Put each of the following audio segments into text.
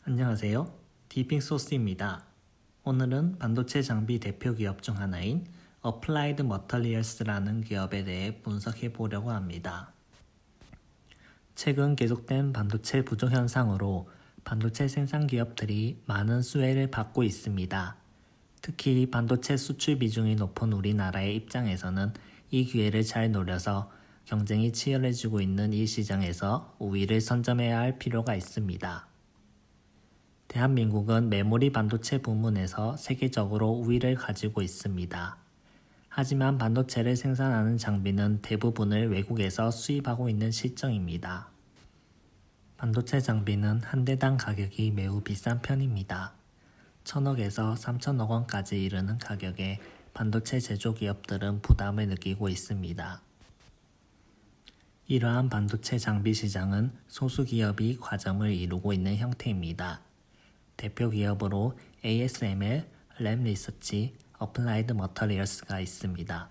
안녕하세요. 디핑소스입니다. 오늘은 반도체 장비 대표 기업 중 하나인 어플라이드 머터리얼스라는 기업에 대해 분석해 보려고 합니다. 최근 계속된 반도체 부족 현상으로 반도체 생산 기업들이 많은 수혜를 받고 있습니다. 특히 반도체 수출 비중이 높은 우리나라의 입장에서는 이 기회를 잘 노려서 경쟁이 치열해지고 있는 이 시장에서 우위를 선점해야 할 필요가 있습니다. 대한민국은 메모리 반도체 부문에서 세계적으로 우위를 가지고 있습니다. 하지만 반도체를 생산하는 장비는 대부분을 외국에서 수입하고 있는 실정입니다. 반도체 장비는 한 대당 가격이 매우 비싼 편입니다. 1,000억에서 3,000억 원까지 이르는 가격에 반도체 제조 기업들은 부담을 느끼고 있습니다. 이러한 반도체 장비 시장은 소수 기업이 과점을 이루고 있는 형태입니다. 대표 기업으로 ASML, 램리서치, 어플라이드 머터리얼스가 있습니다.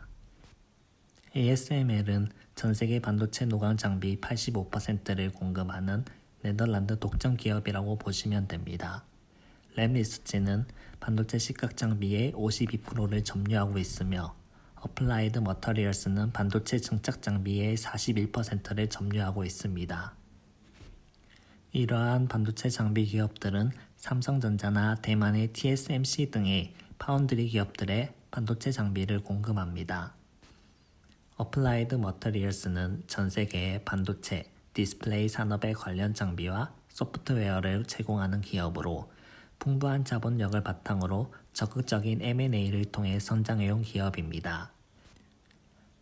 ASML은 전 세계 반도체 노광 장비 85%를 공급하는 네덜란드 독점 기업이라고 보시면 됩니다. 램리서치는 반도체 식각 장비의 52%를 점유하고 있으며 어플라이드 머터리얼스는 반도체 증착 장비의 41%를 점유하고 있습니다. 이러한 반도체 장비 기업들은 삼성전자나 대만의 TSMC 등의 파운드리 기업들의 반도체 장비를 공급합니다. 어플라이드 머터리얼스는 전 세계의 반도체, 디스플레이 산업의 관련 장비와 소프트웨어를 제공하는 기업으로 풍부한 자본력을 바탕으로 적극적인 M&A를 통해 성장해온 기업입니다.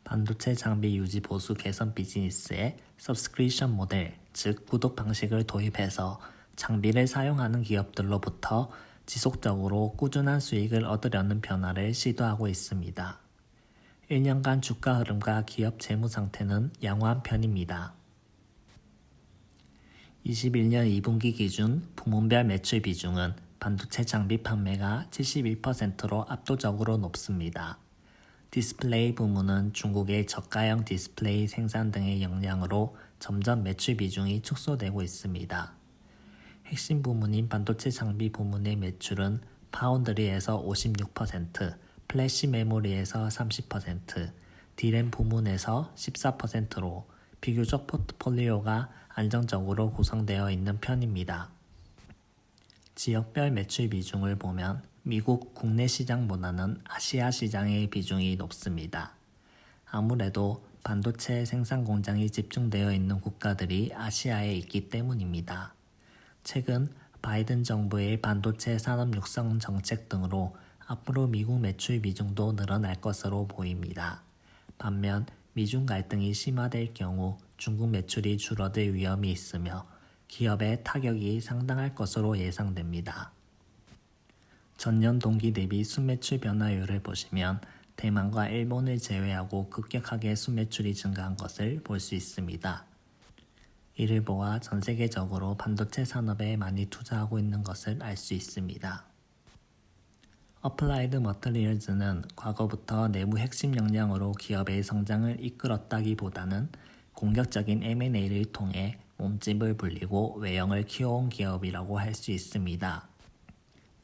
반도체 장비 유지 보수 개선 비즈니스에 서브스크립션 모델, 즉 구독 방식을 도입해서 장비를 사용하는 기업들로부터 지속적으로 꾸준한 수익을 얻으려는 변화를 시도하고 있습니다. 1년간 주가 흐름과 기업 재무 상태는 양호한 편입니다. 21년 2분기 기준 부문별 매출 비중은 반도체 장비 판매가 71%로 압도적으로 높습니다. 디스플레이 부문은 중국의 저가형 디스플레이 생산 등의 역량으로 점점 매출 비중이 축소되고 있습니다. 핵심 부문인 반도체 장비 부문의 매출은 파운드리에서 56%, 플래시 메모리에서 30%, D램 부문에서 14%로 비교적 포트폴리오가 안정적으로 구성되어 있는 편입니다. 지역별 매출 비중을 보면 미국 국내 시장보다는 아시아 시장의 비중이 높습니다. 아무래도 반도체 생산 공장이 집중되어 있는 국가들이 아시아에 있기 때문입니다. 최근 바이든 정부의 반도체 산업 육성 정책 등으로 앞으로 미국 매출 비중도 늘어날 것으로 보입니다. 반면 미중 갈등이 심화될 경우 중국 매출이 줄어들 위험이 있으며 기업의 타격이 상당할 것으로 예상됩니다. 전년 동기 대비 순매출 변화율을 보시면 대만과 일본을 제외하고 급격하게 순매출이 증가한 것을 볼 수 있습니다. 이를 보아 전 세계적으로 반도체 산업에 많이 투자하고 있는 것을 알 수 있습니다. 어플라이드 머터리얼즈는 과거부터 내부 핵심 역량으로 기업의 성장을 이끌었다기보다는 공격적인 M&A를 통해 몸집을 불리고 외형을 키워온 기업이라고 할 수 있습니다.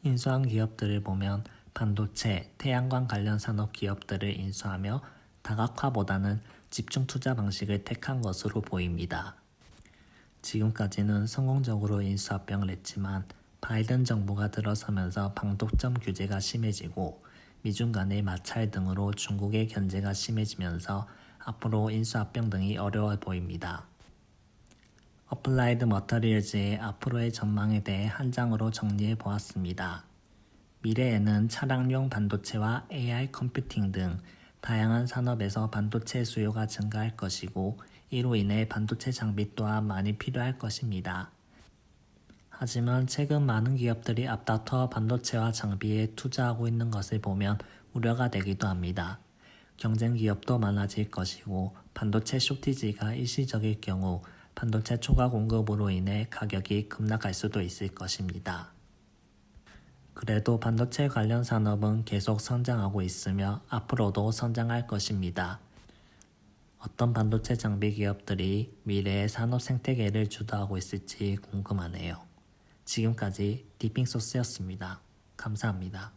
인수한 기업들을 보면 반도체, 태양광 관련 산업 기업들을 인수하며 다각화보다는 집중 투자 방식을 택한 것으로 보입니다. 지금까지는 성공적으로 인수합병을 했지만 바이든 정부가 들어서면서 방독점 규제가 심해지고 미중 간의 마찰 등으로 중국의 견제가 심해지면서 앞으로 인수합병 등이 어려워 보입니다. 어플라이드 머터리얼즈의 앞으로의 전망에 대해 한 장으로 정리해 보았습니다. 미래에는 차량용 반도체와 AI 컴퓨팅 등 다양한 산업에서 반도체 수요가 증가할 것이고 이로 인해 반도체 장비 또한 많이 필요할 것입니다. 하지만 최근 많은 기업들이 앞다퉈 반도체와 장비에 투자하고 있는 것을 보면 우려가 되기도 합니다. 경쟁 기업도 많아질 것이고 반도체 쇼티지가 일시적일 경우 반도체 초과 공급으로 인해 가격이 급락할 수도 있을 것입니다. 그래도 반도체 관련 산업은 계속 성장하고 있으며 앞으로도 성장할 것입니다. 어떤 반도체 장비 기업들이 미래의 산업 생태계를 주도하고 있을지 궁금하네요. 지금까지 디핑소스였습니다. 감사합니다.